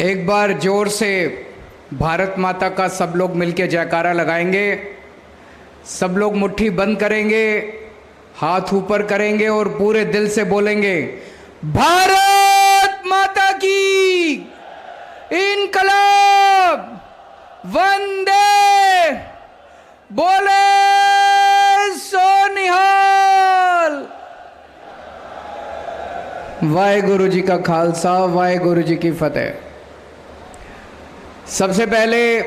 एक बार जोर से भारत माता का सब लोग मिलके जयकारा लगाएंगे। सब लोग मुट्ठी बंद करेंगे, हाथ ऊपर करेंगे और पूरे दिल से बोलेंगे, भारत माता की इनकलाब, वंदे, बोले सो निहाल। वाहेगुरु जी का खालसा, वाहेगुरु जी की फतेह। सबसे पहले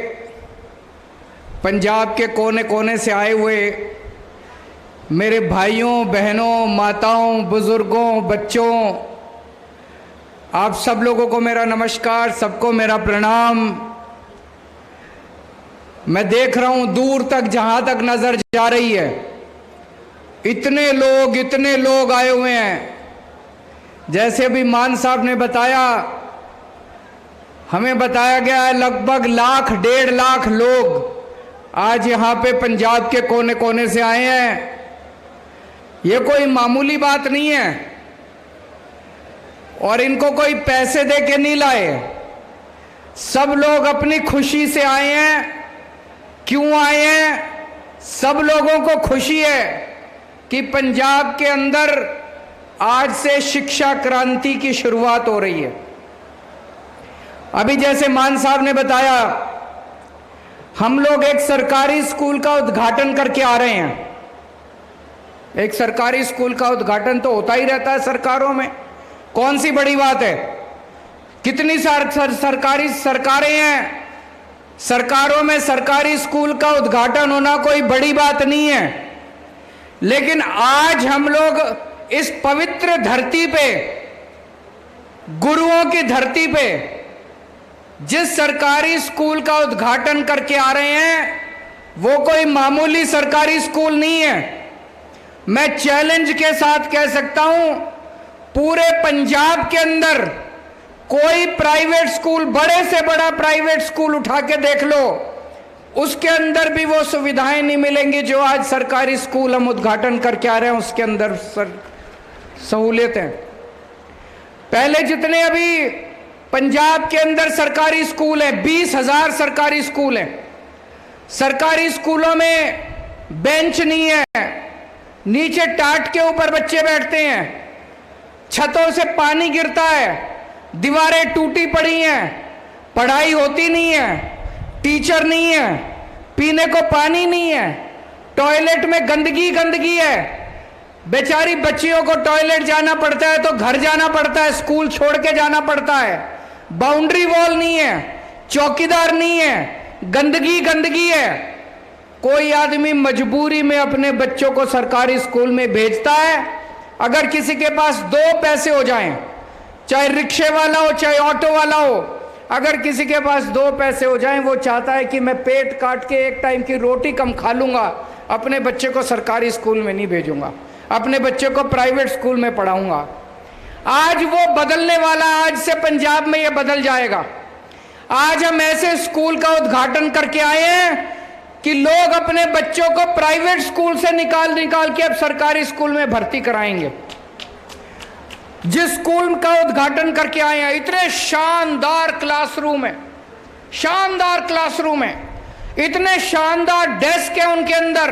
पंजाब के कोने कोने से आए हुए मेरे भाइयों, बहनों, माताओं, बुजुर्गों, बच्चों, आप सब लोगों को मेरा नमस्कार, सबको मेरा प्रणाम। मैं देख रहा हूं दूर तक, जहां तक नजर जा रही है, इतने लोग आए हुए हैं। जैसे अभी मान साहब ने बताया, हमें बताया गया है लगभग 1,00,000-1,50,000 लोग आज यहाँ पे पंजाब के कोने कोने से आए हैं। ये कोई मामूली बात नहीं है और इनको कोई पैसे दे के नहीं लाए। सब लोग अपनी खुशी से आए हैं। क्यों आए हैं? सब लोगों को खुशी है कि पंजाब के अंदर आज से शिक्षा क्रांति की शुरुआत हो रही है। अभी जैसे मान साहब ने बताया, हम लोग एक सरकारी स्कूल का उद्घाटन करके आ रहे हैं। एक सरकारी स्कूल का उद्घाटन तो होता ही रहता है सरकारों में, कौन सी बड़ी बात है। कितनी सरकारी सरकारें हैं, सरकारों में सरकारी स्कूल का उद्घाटन होना कोई बड़ी बात नहीं है। लेकिन आज हम लोग इस पवित्र धरती पे, गुरुओं की धरती पे, जिस सरकारी स्कूल का उद्घाटन करके आ रहे हैं, वो कोई मामूली सरकारी स्कूल नहीं है। मैं चैलेंज के साथ कह सकता हूं, पूरे पंजाब के अंदर कोई प्राइवेट स्कूल, बड़े से बड़ा प्राइवेट स्कूल उठा के देख लो, उसके अंदर भी वो सुविधाएं नहीं मिलेंगी जो आज सरकारी स्कूल हम उद्घाटन करके आ रहे हैं उसके अंदर सहूलियतें। पहले जितने अभी पंजाब के अंदर सरकारी स्कूल है, 20,000 सरकारी स्कूल हैं। सरकारी स्कूलों में बेंच नहीं है, नीचे टाट के ऊपर बच्चे बैठते हैं, छतों से पानी गिरता है, दीवारें टूटी पड़ी हैं, पढ़ाई होती नहीं है, टीचर नहीं है, पीने को पानी नहीं है, टॉयलेट में गंदगी है। बेचारी बच्चियों को टॉयलेट जाना पड़ता है तो घर जाना पड़ता है, स्कूल छोड़ के जाना पड़ता है। बाउंड्री वॉल नहीं है, चौकीदार नहीं है, गंदगी है। कोई आदमी मजबूरी में अपने बच्चों को सरकारी स्कूल में भेजता है। अगर किसी के पास 2 पैसे हो जाएं, चाहे रिक्शे वाला हो चाहे ऑटो वाला हो, अगर किसी के पास 2 पैसे हो जाएं, वो चाहता है कि मैं पेट काट के एक टाइम की रोटी कम खा लूंगा, अपने बच्चे को सरकारी स्कूल में नहीं भेजूंगा, अपने बच्चे को प्राइवेट स्कूल में पढ़ाऊंगा। आज वो बदलने वाला, आज से पंजाब में ये बदल जाएगा। आज हम ऐसे स्कूल का उद्घाटन करके आए हैं कि लोग अपने बच्चों को प्राइवेट स्कूल से निकाल के अब सरकारी स्कूल में भर्ती कराएंगे। जिस स्कूल का उद्घाटन करके आए हैं, इतने शानदार क्लासरूम है, इतने शानदार डेस्क है उनके अंदर।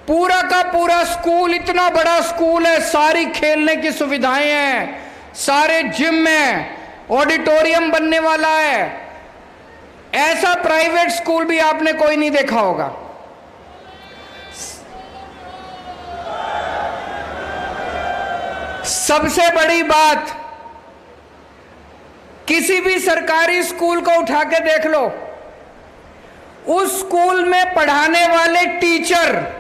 पूरा का पूरा स्कूल, इतना बड़ा स्कूल है, सारी खेलने की सुविधाएं हैं, सारे जिम हैं, ऑडिटोरियम बनने वाला है। ऐसा प्राइवेट स्कूल भी आपने कोई नहीं देखा होगा। सबसे बड़ी बात, किसी भी सरकारी स्कूल को उठा के देख लो, उस स्कूल में पढ़ाने वाले टीचर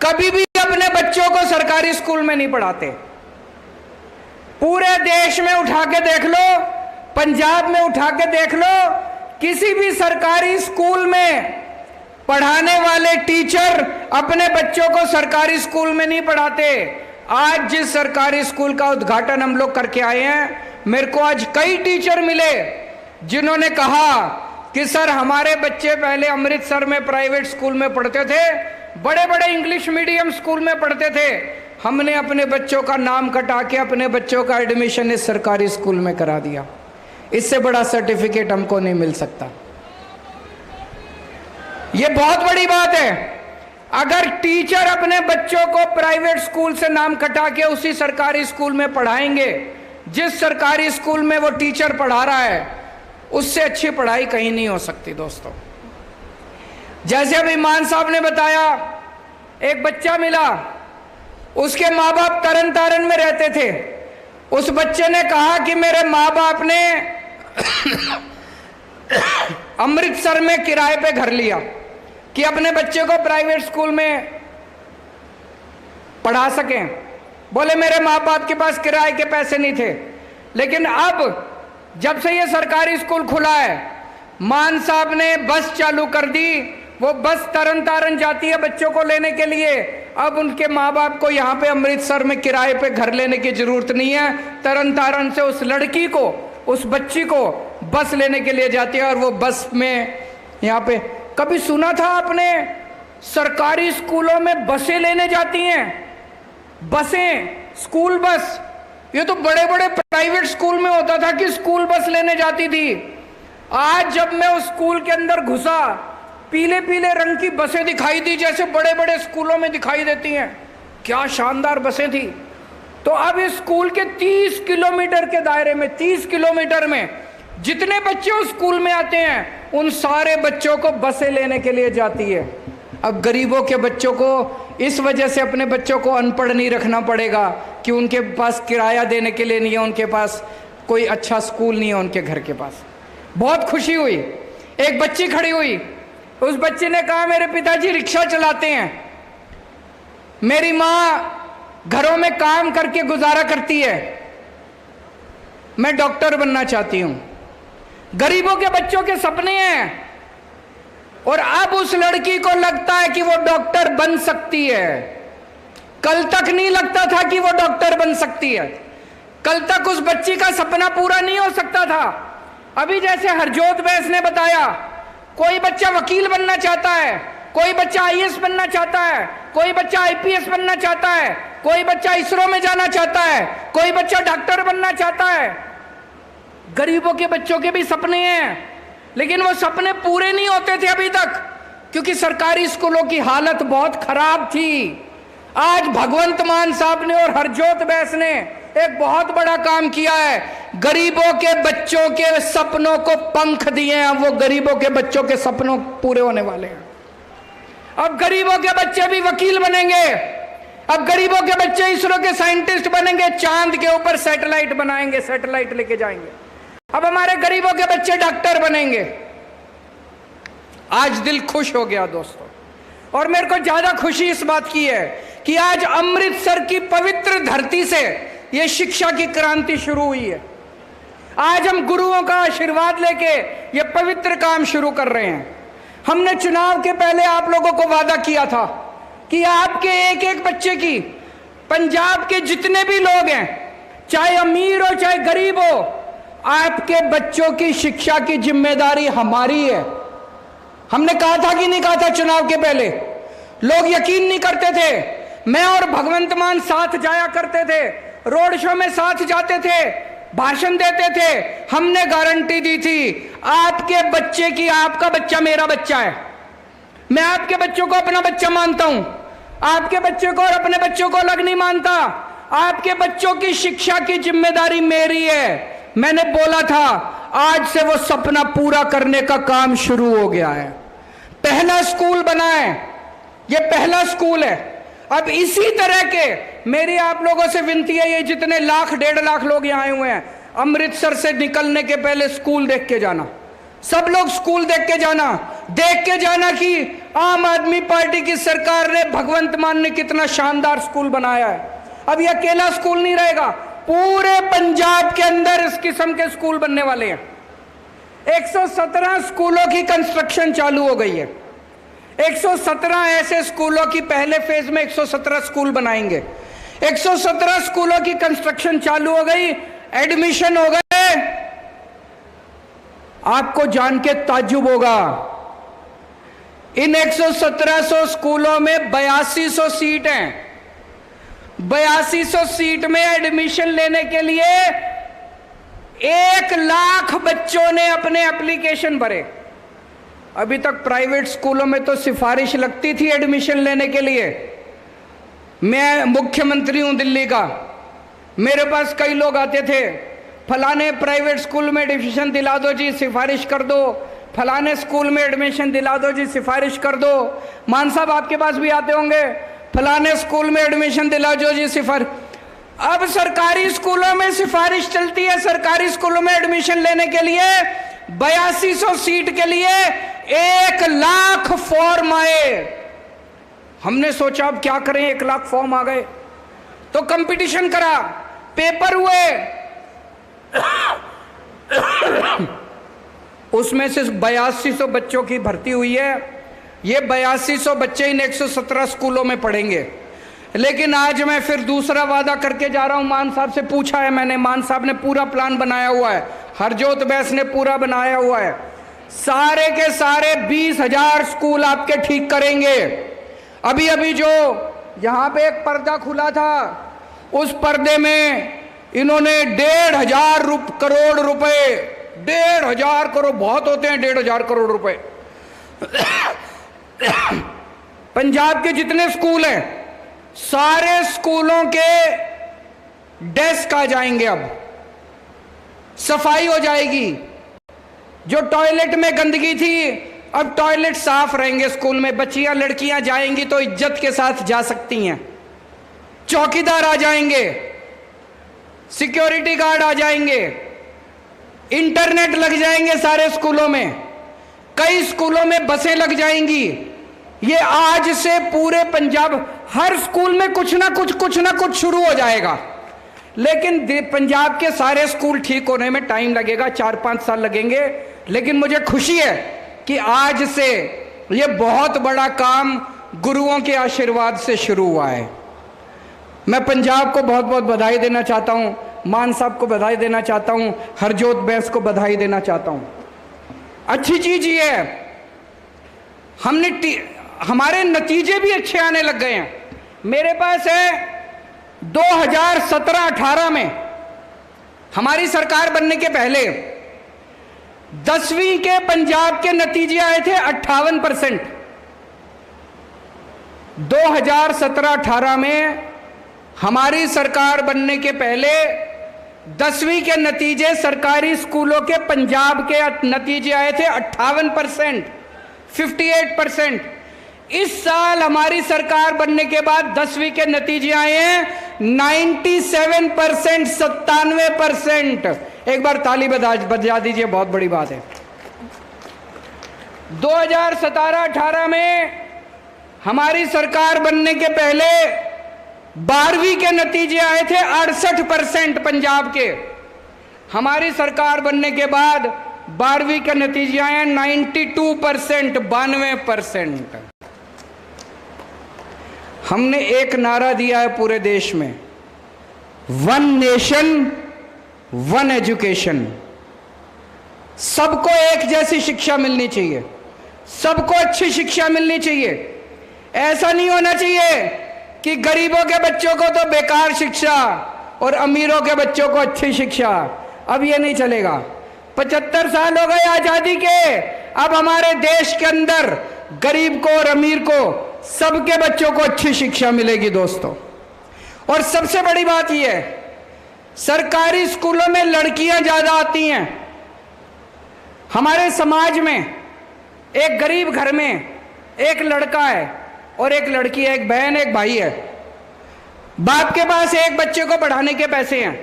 कभी भी अपने बच्चों को सरकारी स्कूल में नहीं पढ़ाते। पूरे देश में उठा के देख लो, पंजाब में उठा के देख लो, किसी भी सरकारी स्कूल में पढ़ाने वाले टीचर अपने बच्चों को सरकारी स्कूल में नहीं पढ़ाते। आज जिस सरकारी स्कूल का उद्घाटन हम लोग करके आए हैं, मेरे को आज कई टीचर मिले जिन्होंने कहा कि सर, हमारे बच्चे पहले अमृतसर में प्राइवेट स्कूल में पढ़ते थे, बड़े बड़े इंग्लिश मीडियम स्कूल में पढ़ते थे, हमने अपने बच्चों का नाम कटा के अपने बच्चों का एडमिशन इस सरकारी स्कूल में करा दिया। इससे बड़ा सर्टिफिकेट हमको नहीं मिल सकता। यह बहुत बड़ी बात है। अगर टीचर अपने बच्चों को प्राइवेट स्कूल से नाम कटा के उसी सरकारी स्कूल में पढ़ाएंगे, जिस सरकारी स्कूल में वो टीचर पढ़ा रहा है, उससे अच्छी पढ़ाई कहीं नहीं हो सकती दोस्तों। जैसे अब ईमान साहब ने बताया, एक बच्चा मिला, उसके माँ बाप तरन तारण में रहते थे। उस बच्चे ने कहा कि मेरे माँ बाप ने अमृतसर में किराए पे घर लिया कि अपने बच्चे को प्राइवेट स्कूल में पढ़ा सकें। बोले मेरे माँ बाप के पास किराए के पैसे नहीं थे, लेकिन अब जब से ये सरकारी स्कूल खुला है, मान साहब ने बस चालू कर दी। वो बस तरन तारण जाती है बच्चों को लेने के लिए। अब उनके माँ बाप को यहाँ पे अमृतसर में किराए पे घर लेने की जरूरत नहीं है। तरन तारण से उस लड़की को, उस बच्ची को बस लेने के लिए जाती है और वो बस में यहाँ पे। कभी सुना था आपने सरकारी स्कूलों में बसें लेने जाती हैं? बसें, स्कूल बस। ये तो बड़े बड़े प्राइवेट स्कूल में होता था कि स्कूल बस लेने जाती थी। आज जब मैं उस स्कूल के अंदर घुसा, पीले पीले रंग की बसें दिखाई दी, जैसे बड़े बड़े स्कूलों में दिखाई देती हैं। क्या शानदार बसें थी। तो अब इस स्कूल के 30 किलोमीटर के दायरे में, 30 किलोमीटर में जितने बच्चे उस स्कूल में आते हैं, उन सारे बच्चों को बसें लेने के लिए जाती है। अब गरीबों के बच्चों को इस वजह से अपने बच्चों को अनपढ़ नहीं रखना पड़ेगा कि उनके पास किराया देने के लिए नहीं है, उनके पास कोई अच्छा स्कूल नहीं है उनके घर के पास। बहुत खुशी हुई। एक बच्ची खड़ी हुई, उस बच्चे ने कहा मेरे पिताजी रिक्शा चलाते हैं, मेरी माँ घरों में काम करके गुजारा करती है, मैं डॉक्टर बनना चाहती हूं। गरीबों के बच्चों के सपने हैं और अब उस लड़की को लगता है कि वो डॉक्टर बन सकती है। कल तक नहीं लगता था कि वो डॉक्टर बन सकती है। कल तक उस बच्ची का सपना पूरा नहीं हो सकता था। अभी जैसे हरजोत बैस ने बताया, कोई बच्चा वकील बनना चाहता है, कोई बच्चा आईएएस बनना चाहता है, कोई बच्चा आईपीएस बनना चाहता है, कोई बच्चा इसरो में जाना चाहता है, कोई बच्चा डॉक्टर बनना चाहता है। गरीबों के बच्चों के भी सपने हैं, लेकिन वो सपने पूरे नहीं होते थे अभी तक, क्योंकि सरकारी स्कूलों की हालत बहुत खराब थी। आज भगवंत मान साहब ने और हरजोत बैस ने एक बहुत बड़ा काम किया है। गरीबों के बच्चों के सपनों को पंख दिए हैं। अब वो गरीबों के बच्चों के सपनों पूरे होने वाले हैं। अब गरीबों के बच्चे भी वकील बनेंगे। अब गरीबों के बच्चे इसरो के साइंटिस्ट बनेंगे, चांद के ऊपर सैटेलाइट बनाएंगे, सैटेलाइट लेके जाएंगे। अब हमारे गरीबों के बच्चे डॉक्टर बनेंगे। आज दिल खुश हो गया दोस्तों। और मेरे को ज्यादा खुशी इस बात की है कि आज अमृतसर की पवित्र धरती से ये शिक्षा की क्रांति शुरू हुई है। आज हम गुरुओं का आशीर्वाद लेके ये पवित्र काम शुरू कर रहे हैं। हमने चुनाव के पहले आप लोगों को वादा किया था कि आपके एक एक बच्चे की, पंजाब के जितने भी लोग हैं, चाहे अमीर हो चाहे गरीब हो, आपके बच्चों की शिक्षा की जिम्मेदारी हमारी है। हमने कहा था कि नहीं कहा था चुनाव के पहले? लोग यकीन नहीं करते थे। मैं और भगवंत मान साथ जाया करते थे, रोड शो में साथ जाते थे, भाषण देते थे। हमने गारंटी दी थी आपके बच्चे की, आपका बच्चा मेरा बच्चा है। मैं आपके बच्चों को अपना बच्चा मानता हूं, आपके बच्चे को और अपने बच्चों को अलग नहीं मानता। आपके बच्चों की शिक्षा की जिम्मेदारी मेरी है। मैंने बोला था, आज से वो सपना पूरा करने का काम शुरू हो गया है। पहला स्कूल बना है, ये पहला स्कूल है। अब इसी तरह के मेरी आप लोगों से विनती है, ये जितने लाख 1.5 लाख लोग यहाँ आए हुए हैं, अमृतसर से निकलने के पहले स्कूल देख के जाना। सब लोग स्कूल देख के जाना कि आम आदमी पार्टी की सरकार ने, भगवंत मान ने कितना शानदार स्कूल बनाया है। अब ये अकेला स्कूल नहीं रहेगा, पूरे पंजाब के अंदर इस किस्म के स्कूल बनने वाले हैं। 117 स्कूलों की कंस्ट्रक्शन चालू हो गई है। 117 ऐसे स्कूलों की, पहले फेज में 117 स्कूल बनाएंगे। 117 स्कूलों की कंस्ट्रक्शन चालू हो गई, एडमिशन हो गए। आपको जान के ताज्जुब होगा, इन 11700 स्कूलों में 8200 सीट हैं। 8200 सीट में एडमिशन लेने के लिए 1 लाख बच्चों ने अपने एप्लीकेशन भरे। अभी तक प्राइवेट स्कूलों में तो सिफारिश लगती थी एडमिशन लेने के लिए। मैं मुख्यमंत्री हूं दिल्ली का, मेरे पास कई लोग आते थे, फलाने प्राइवेट स्कूल में एडमिशन दिला दो जी, सिफारिश कर दो, फलाने स्कूल में एडमिशन दिला दो जी, सिफारिश कर दो। मान साहब आपके पास भी आते होंगे, फलाने स्कूल में एडमिशन दिला दो जी, सिफारिश। अब सरकारी स्कूलों में सिफारिश चलती है। सरकारी स्कूलों में एडमिशन लेने के लिए 8200 सीट के लिए 1 लाख फॉर्म आए। हमने सोचा अब क्या करें, 1 लाख फॉर्म आ गए तो कंपटीशन करा, पेपर हुए। उसमें से 8200 बच्चों की भर्ती हुई है। ये 8200 बच्चे इन 117 स्कूलों में पढ़ेंगे। लेकिन आज मैं फिर दूसरा वादा करके जा रहा हूं। मान साहब से पूछा है मैंने, मान साहब ने पूरा प्लान बनाया हुआ है, हरजोत बैस ने पूरा बनाया हुआ है। सारे के सारे 20,000 स्कूल आपके ठीक करेंगे। अभी अभी जो यहां पे एक पर्दा खुला था, उस पर्दे में इन्होंने 1,500 करोड़ रुपए, 1,500 करोड़ बहुत होते हैं, 1,500 करोड़ रुपए पंजाब के जितने स्कूल हैं सारे स्कूलों के डेस्क आ जाएंगे। अब सफाई हो जाएगी। जो टॉयलेट में गंदगी थी अब टॉयलेट साफ रहेंगे स्कूल में। बच्चियां लड़कियां जाएंगी तो इज्जत के साथ जा सकती हैं। चौकीदार आ जाएंगे, सिक्योरिटी गार्ड आ जाएंगे, इंटरनेट लग जाएंगे सारे स्कूलों में, कई स्कूलों में बसें लग जाएंगी। ये आज से पूरे पंजाब हर स्कूल में कुछ ना कुछ शुरू हो जाएगा। लेकिन पंजाब के सारे स्कूल ठीक होने में टाइम लगेगा, 4-5 साल लगेंगे। लेकिन मुझे खुशी है कि आज से ये बहुत बड़ा काम गुरुओं के आशीर्वाद से शुरू हुआ है। मैं पंजाब को बहुत बहुत बधाई देना चाहता हूं, मान साहब को बधाई देना चाहता हूं, हरजोत बैस को बधाई देना चाहता हूं। अच्छी चीज ये है, हमारे नतीजे भी अच्छे आने लग गए हैं। मेरे पास है 2017-18 में हमारी सरकार बनने के पहले 10वीं के पंजाब के नतीजे आए थे 58%। 2017-18 में हमारी सरकार बनने के पहले 10वीं के नतीजे सरकारी स्कूलों के पंजाब के नतीजे आए थे 58%, 58%। इस साल हमारी सरकार बनने के बाद 10वीं के नतीजे आए हैं 97%, 97%। एक बार ताली बजा दीजिए, बहुत बड़ी बात है। 2017-18 में हमारी सरकार बनने के पहले 12वीं के नतीजे आए थे 68% पंजाब के। हमारी सरकार बनने के बाद 12वीं के नतीजे आए हैं 92%, 92%। हमने एक नारा दिया है पूरे देश में, 1 नेशन 1 एजुकेशन। सबको एक जैसी शिक्षा मिलनी चाहिए, सबको अच्छी शिक्षा मिलनी चाहिए। ऐसा नहीं होना चाहिए कि गरीबों के बच्चों को तो बेकार शिक्षा और अमीरों के बच्चों को अच्छी शिक्षा। अब ये नहीं चलेगा। 75 साल हो गए आजादी के, अब हमारे देश के अंदर गरीब को और अमीर को सबके बच्चों को अच्छी शिक्षा मिलेगी दोस्तों। और सबसे बड़ी बात यह है, सरकारी स्कूलों में लड़कियां ज्यादा आती हैं। हमारे समाज में एक गरीब घर में एक लड़का है और एक लड़की है, एक बहन एक भाई है। बाप के पास एक बच्चे को पढ़ाने के पैसे हैं।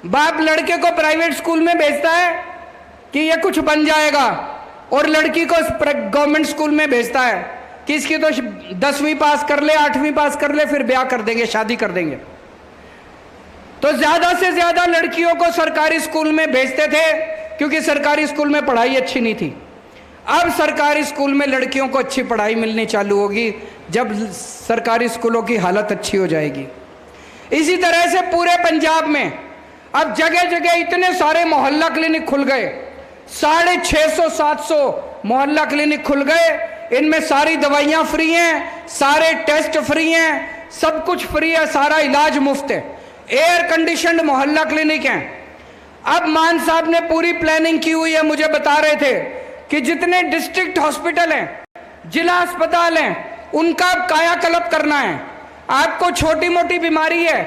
बाप लड़के को प्राइवेट स्कूल में भेजता है कि ये कुछ बन जाएगा, और लड़की को गवर्नमेंट स्कूल में भेजता है कि इसकी तो 10वीं पास कर ले, 8वीं पास कर ले, फिर ब्याह कर देंगे, शादी कर देंगे। तो ज्यादा से ज्यादा लड़कियों को सरकारी स्कूल में भेजते थे क्योंकि सरकारी स्कूल में पढ़ाई अच्छी नहीं थी। अब सरकारी स्कूल में लड़कियों को अच्छी पढ़ाई मिलनी चालू होगी जब सरकारी स्कूलों की हालत अच्छी हो जाएगी। इसी तरह से पूरे पंजाब में अब जगह जगह इतने सारे मोहल्ला क्लिनिक खुल गए, 650-700 मोहल्ला क्लिनिक खुल गए। इनमें सारी दवाइयां फ्री हैं, सारे टेस्ट फ्री हैं, सब कुछ फ्री है, सारा इलाज मुफ्त है। एयर कंडीशनड मोहल्ला क्लिनिक हैं। अब मान साहब ने पूरी प्लानिंग की हुई है, मुझे बता रहे थे कि जितने डिस्ट्रिक्ट हॉस्पिटल हैं, जिला अस्पताल हैं, उनका कायाकल्प करना है। आपको छोटी मोटी बीमारी है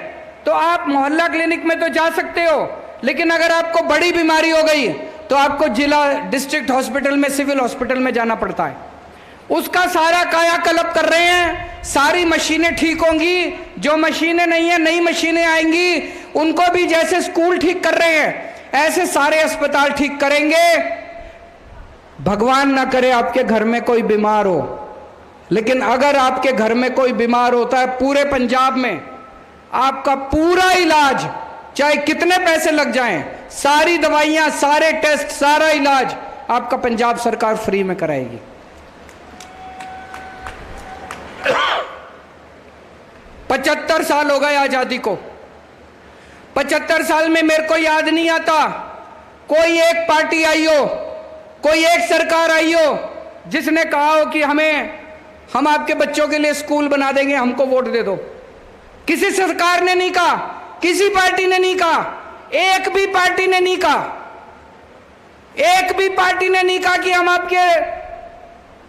तो आप मोहल्ला क्लिनिक में तो जा सकते हो, लेकिन अगर आपको बड़ी बीमारी हो गई तो आपको जिला डिस्ट्रिक्ट हॉस्पिटल में, सिविल हॉस्पिटल में जाना पड़ता है। उसका सारा कायाकल्प कर रहे हैं। सारी मशीनें ठीक होंगी, जो मशीनें नहीं है नई मशीनें आएंगी, उनको भी जैसे स्कूल ठीक कर रहे हैं ऐसे सारे अस्पताल ठीक करेंगे। भगवान ना करे आपके घर में कोई बीमार हो, लेकिन अगर आपके घर में कोई बीमार होता है, पूरे पंजाब में आपका पूरा इलाज, चाहे कितने पैसे लग जाएं, सारी दवाइयां, सारे टेस्ट, सारा इलाज आपका पंजाब सरकार फ्री में कराएगी। पचहत्तर साल हो गए आजादी को। 75 साल में मेरे को याद नहीं आता कोई एक पार्टी आई हो, कोई एक सरकार आई हो जिसने कहा हो कि हम आपके बच्चों के लिए स्कूल बना देंगे, हमको वोट दे दो। किसी सरकार ने नहीं कहा, किसी पार्टी ने नहीं कहा, एक भी पार्टी ने नहीं कहा, एक भी पार्टी ने नहीं कहा कि हम आपके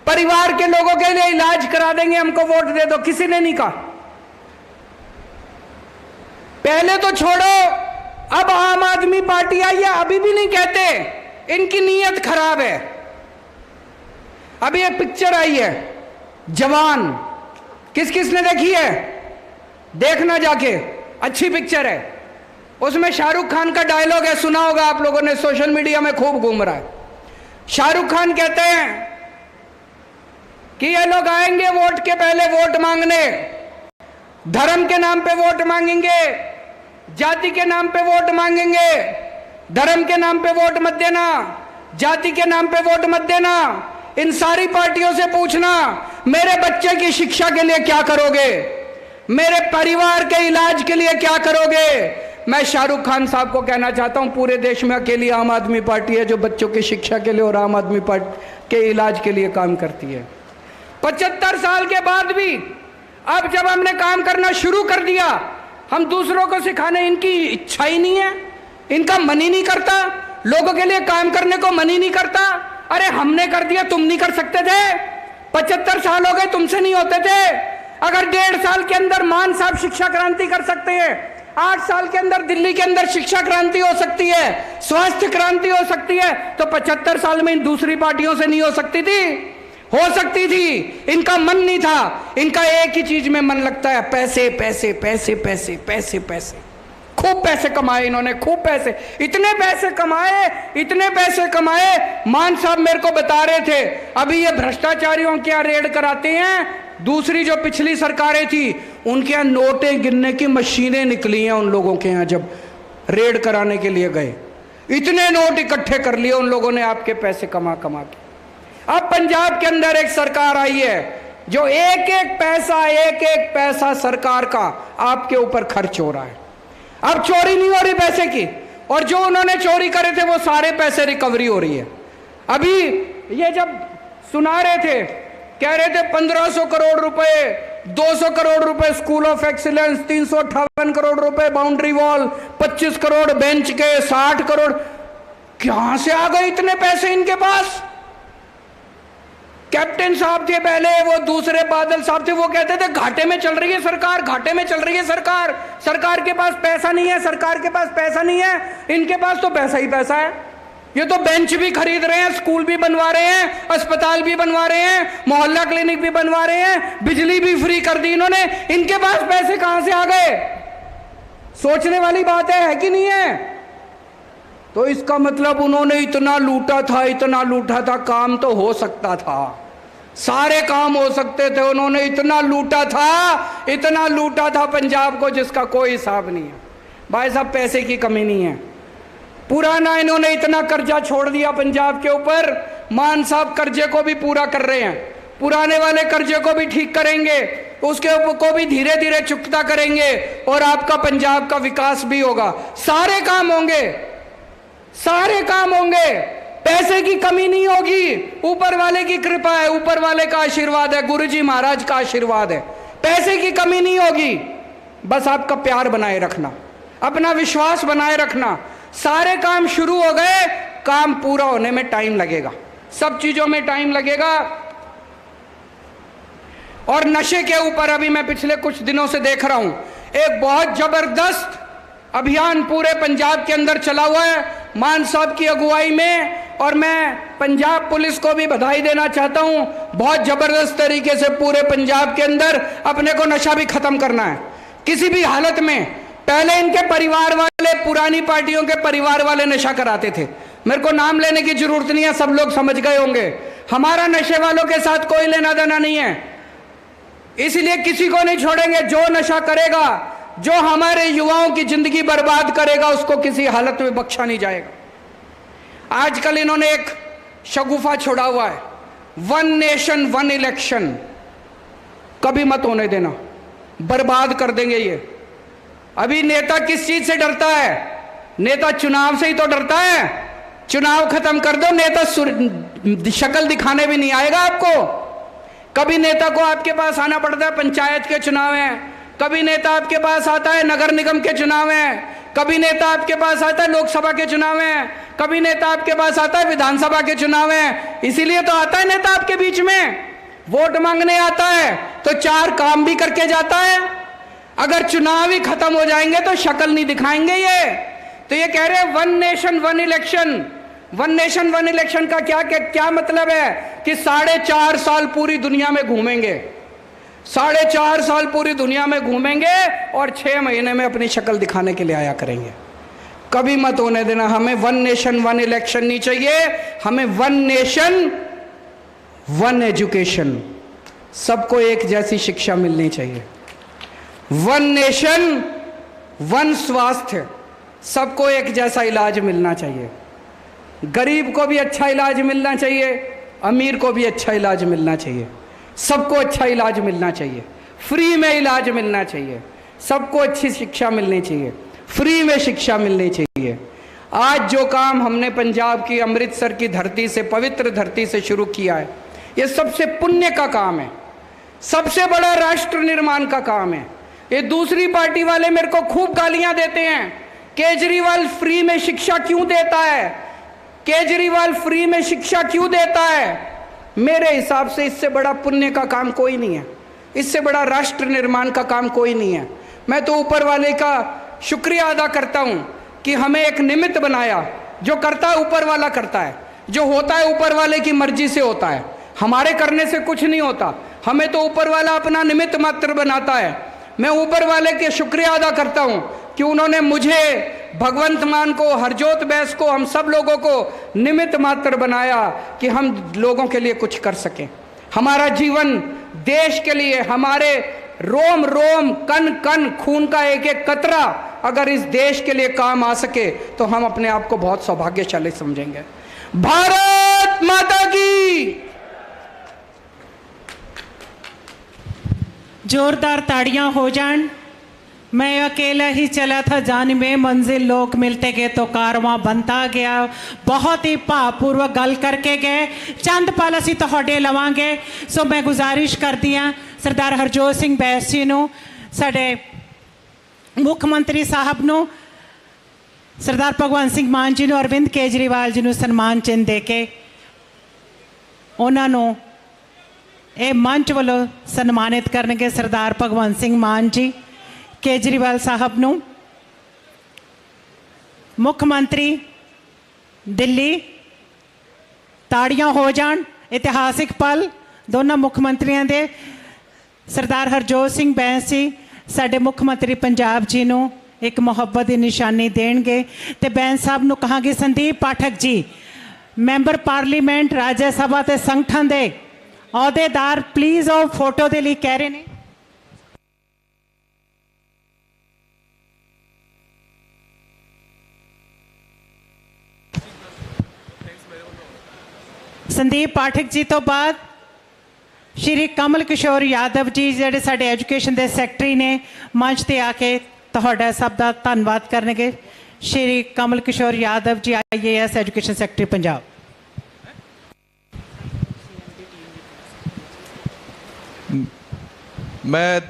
परिवार के लोगों के लिए इलाज करा देंगे, हमको वोट दे दो। किसी ने नहीं कहा। पहले तो छोड़ो, अब आम आदमी पार्टी आई है, अभी भी नहीं कहते, इनकी नीयत खराब है। अभी एक पिक्चर आई है जवान, किस किस ने देखी है? देखना जाके, अच्छी पिक्चर है। उसमें शाहरुख खान का डायलॉग है, सुना होगा आप लोगों ने, सोशल मीडिया में खूब घूम रहा है। शाहरुख खान कहते हैं कि ये लोग आएंगे वोट के पहले वोट मांगने, धर्म के नाम पे वोट मांगेंगे, जाति के नाम पे वोट मांगेंगे। धर्म के नाम पे वोट मत देना, जाति के नाम पे वोट मत देना। इन सारी पार्टियों से पूछना मेरे बच्चे की शिक्षा के लिए क्या करोगे, मेरे परिवार के इलाज के लिए क्या करोगे। मैं शाहरुख खान साहब को कहना चाहता हूं, पूरे देश में अकेली आम आदमी पार्टी है जो बच्चों की शिक्षा के लिए और आम आदमी पार्टी के इलाज के लिए काम करती है। 75 साल के बाद भी अब जब हमने काम करना शुरू कर दिया, हम दूसरों को सिखाने, इनकी इच्छा ही नहीं है, इनका मन ही नहीं करता, लोगों के लिए काम करने को मन ही नहीं करता। अरे हमने कर दिया, तुम नहीं कर सकते थे? 75 साल हो गए, तुमसे नहीं होते थे? अगर 1.5 साल के अंदर मान साहब शिक्षा क्रांति कर सकते हैं, 8 साल के अंदर दिल्ली के अंदर शिक्षा क्रांति हो सकती है, स्वास्थ्य क्रांति हो सकती है, तो 75 साल में इन दूसरी पार्टियों से नहीं हो सकती थी? हो सकती थी। इनका मन नहीं था, इनका एक ही चीज में मन लगता है, पैसे पैसे पैसे पैसे पैसे पैसे। खूब पैसे कमाए इन्होंने, खूब पैसे, इतने पैसे कमाए, इतने पैसे कमाए। मान साहब मेरे को बता रहे थे, अभी ये भ्रष्टाचारियों के यहाँ रेड कराते हैं। दूसरी जो पिछली सरकारें थी उनके यहाँ नोटें गिनने की मशीनें निकली हैं उन लोगों के यहाँ, जब रेड कराने के लिए गए इतने नोट इकट्ठे कर लिए उन लोगों ने आपके पैसे कमा कमा के। अब पंजाब के अंदर एक सरकार आई है जो एक एक पैसा सरकार का आपके ऊपर खर्च हो रहा है। अब चोरी नहीं हो रही पैसे की, और जो उन्होंने चोरी करे थे वो सारे पैसे रिकवरी हो रही है। अभी ये जब सुना रहे थे, कह रहे थे 1500 करोड़ रुपए, 200 करोड़ रुपए स्कूल ऑफ एक्सीलेंस, 358 करोड़ रुपए बाउंड्री वॉल, 25 करोड़ बेंच के, 60 करोड़। कहां से आ गए इतने पैसे इनके पास? कैप्टन साहब थे पहले, वो दूसरे बादल साहब थे, वो कहते थे घाटे में चल रही है सरकार, घाटे में चल रही है सरकार, सरकार के पास पैसा नहीं है, सरकार के पास पैसा नहीं है। इनके पास तो पैसा ही पैसा है। ये तो बेंच भी खरीद रहे हैं, स्कूल भी बनवा रहे हैं, अस्पताल भी बनवा रहे हैं, मोहल्ला क्लिनिक भी बनवा रहे हैं, बिजली भी फ्री कर दी इन्होंने। इनके पास पैसे कहां से आ गए? सोचने वाली बात है कि नहीं है? तो इसका मतलब उन्होंने इतना लूटा था, इतना लूटा था, काम तो हो सकता था, सारे काम हो सकते थे। उन्होंने इतना लूटा था, इतना लूटा था पंजाब को जिसका कोई हिसाब नहीं है। भाई साहब पैसे की कमी नहीं है। पुराना इन्होंने इतना कर्जा छोड़ दिया पंजाब के ऊपर, मान साहब कर्जे को भी पूरा कर रहे हैं, पुराने वाले कर्जे को भी ठीक करेंगे, उसके ऊपर को भी धीरे धीरे चुकता करेंगे, और आपका पंजाब का विकास भी होगा। सारे काम होंगे, सारे काम होंगे, पैसे की कमी नहीं होगी। ऊपर वाले की कृपा है, ऊपर वाले का आशीर्वाद है, गुरुजी महाराज का आशीर्वाद है। पैसे की कमी नहीं होगी, बस आपका प्यार बनाए रखना, अपना विश्वास बनाए रखना। सारे काम शुरू हो गए, काम पूरा होने में टाइम लगेगा, सब चीजों में टाइम लगेगा। और नशे के ऊपर अभी मैं पिछले कुछ दिनों से देख रहा हूं, एक बहुत जबरदस्त अभियान पूरे पंजाब के अंदर चला हुआ है मान साहब की अगुवाई में। और मैं पंजाब पुलिस को भी बधाई देना चाहता हूं, बहुत जबरदस्त तरीके से पूरे पंजाब के अंदर अपने को नशा भी खत्म करना है किसी भी हालत में। पहले इनके परिवार वाले, पुरानी पार्टियों के परिवार वाले नशा कराते थे, मेरे को नाम लेने की जरूरत नहीं है, सब लोग समझ गए होंगे। हमारा नशे वालों के साथ कोई लेना देना नहीं है, इसलिए किसी को नहीं छोड़ेंगे। जो नशा करेगा, जो हमारे युवाओं की जिंदगी बर्बाद करेगा, उसको किसी हालत में बख्शा नहीं जाएगा। आजकल इन्होंने एक शगुफा छोड़ा हुआ है, 1 नेशन 1 इलेक्शन, कभी मत होने देना, बर्बाद कर देंगे ये। अभी नेता किस चीज से डरता है? नेता चुनाव से ही तो डरता है। चुनाव खत्म कर दो, नेता शक्ल दिखाने भी नहीं आएगा आपको। कभी नेता को आपके पास आना पड़ता है, पंचायत के चुनाव हैं, कभी नेता आपके पास आता है नगर निगम के चुनाव हैं, कभी नेता आपके पास आता है लोकसभा के चुनाव हैं, कभी नेता आपके पास आता है विधानसभा के चुनाव हैं। इसीलिए तो आता है नेता आपके बीच में, वोट मांगने आता है तो 4 काम भी करके जाता है। अगर चुनाव ही खत्म हो जाएंगे तो शक्ल नहीं दिखाएंगे ये। तो ये कह रहे हैं 1 नेशन 1 इलेक्शन। 1 नेशन 1 इलेक्शन का क्या मतलब है कि 4.5 साल पूरी दुनिया में घूमेंगे, 4.5 साल पूरी दुनिया में घूमेंगे और 6 महीने में अपनी शक्ल दिखाने के लिए आया करेंगे। कभी मत होने देना, हमें 1 नेशन 1 इलेक्शन नहीं चाहिए, हमें 1 नेशन 1 एजुकेशन, सबको एक जैसी शिक्षा मिलनी चाहिए। 1 नेशन 1 स्वास्थ्य, सबको एक जैसा इलाज मिलना चाहिए। गरीब को भी अच्छा इलाज मिलना चाहिए, अमीर को भी अच्छा इलाज मिलना चाहिए, सबको अच्छा इलाज मिलना चाहिए, फ्री में इलाज मिलना चाहिए, सबको अच्छी शिक्षा मिलनी चाहिए, फ्री में शिक्षा मिलनी चाहिए। आज जो काम हमने पंजाब की अमृतसर की धरती से, पवित्र धरती से शुरू किया है, ये सबसे पुण्य का काम है, सबसे बड़ा राष्ट्र निर्माण का काम है। ये दूसरी पार्टी वाले मेरे को खूब गालियां देते हैं, केजरीवाल फ्री में शिक्षा क्यों देता है, केजरीवाल फ्री में शिक्षा क्यों देता है। मेरे हिसाब से इससे बड़ा पुण्य का काम कोई नहीं है, इससे बड़ा राष्ट्र निर्माण का काम कोई नहीं है। मैं तो ऊपर वाले का शुक्रिया अदा करता हूं कि हमें एक निमित्त बनाया। जो करता है ऊपर वाला करता है, जो होता है ऊपर वाले की मर्जी से होता है, हमारे करने से कुछ नहीं होता, हमें तो ऊपर वाला अपना निमित्त मात्र बनाता है। मैं ऊपर वाले के शुक्रिया अदा करता हूं कि उन्होंने मुझे, भगवंत मान को, हरजोत बैस को, हम सब लोगों को निमित्त मात्र बनाया कि हम लोगों के लिए कुछ कर सकें। हमारा जीवन देश के लिए, हमारे रोम रोम, कण कण, खून का एक एक कतरा अगर इस देश के लिए काम आ सके तो हम अपने आप को बहुत सौभाग्यशाली समझेंगे। भारत माता की। जोरदार ताड़ियां हो जान। मैं अकेला ही चला था जान में मंजिल, लोग मिलते गए तो कारवां बनता गया। बहुत ही भावपूर्वक गल करके गए। चंद पल असीं तुहाडे लवांगे। सो मैं गुजारिश करती हाँ सरदार हरजोत सिंह बैस जी नूं, साडे मुख मंत्री साहब नूं, सरदार भगवंत सिंह मान जी नूं, अरविंद केजरीवाल जी नूं सन्मान चिन्ह दे के उन्हां नूं ਇਹ मंच वालों सन्मानित करनगे। सरदार भगवंत सिंह मान जी केजरीवाल साहब नूं, मुख मंत्री दिल्ली, ताड़ियां हो जान। इतिहासिक पल दोनों मुख मंत्रियों दे। सरदार हरजोत सिंह बैंस जी साडे मुख मंत्री पंजाब जी नूं एक मुहब्बत की निशानी देणगे। ते बैंस साहब नूं कहांगे संदीप पाठक जी, मैंबर पार्लीमेंट, राज्य सभा ते संगठन दे अहुदेदार, प्लीज़ और फोटो के लिए कह रहे हैं। संदीप पाठक जी तो बाद श्री कमल किशोर यादव जी ਜਿਹੜੇ ਸਾਡੇ एजुकेशन के सैकटरी ने मंच पर आके ਤੁਹਾਡਾ सब का धन्यवाद करनगे। Shri Kamal Kishore Yadav ji IAS education secretary Punjab. मैं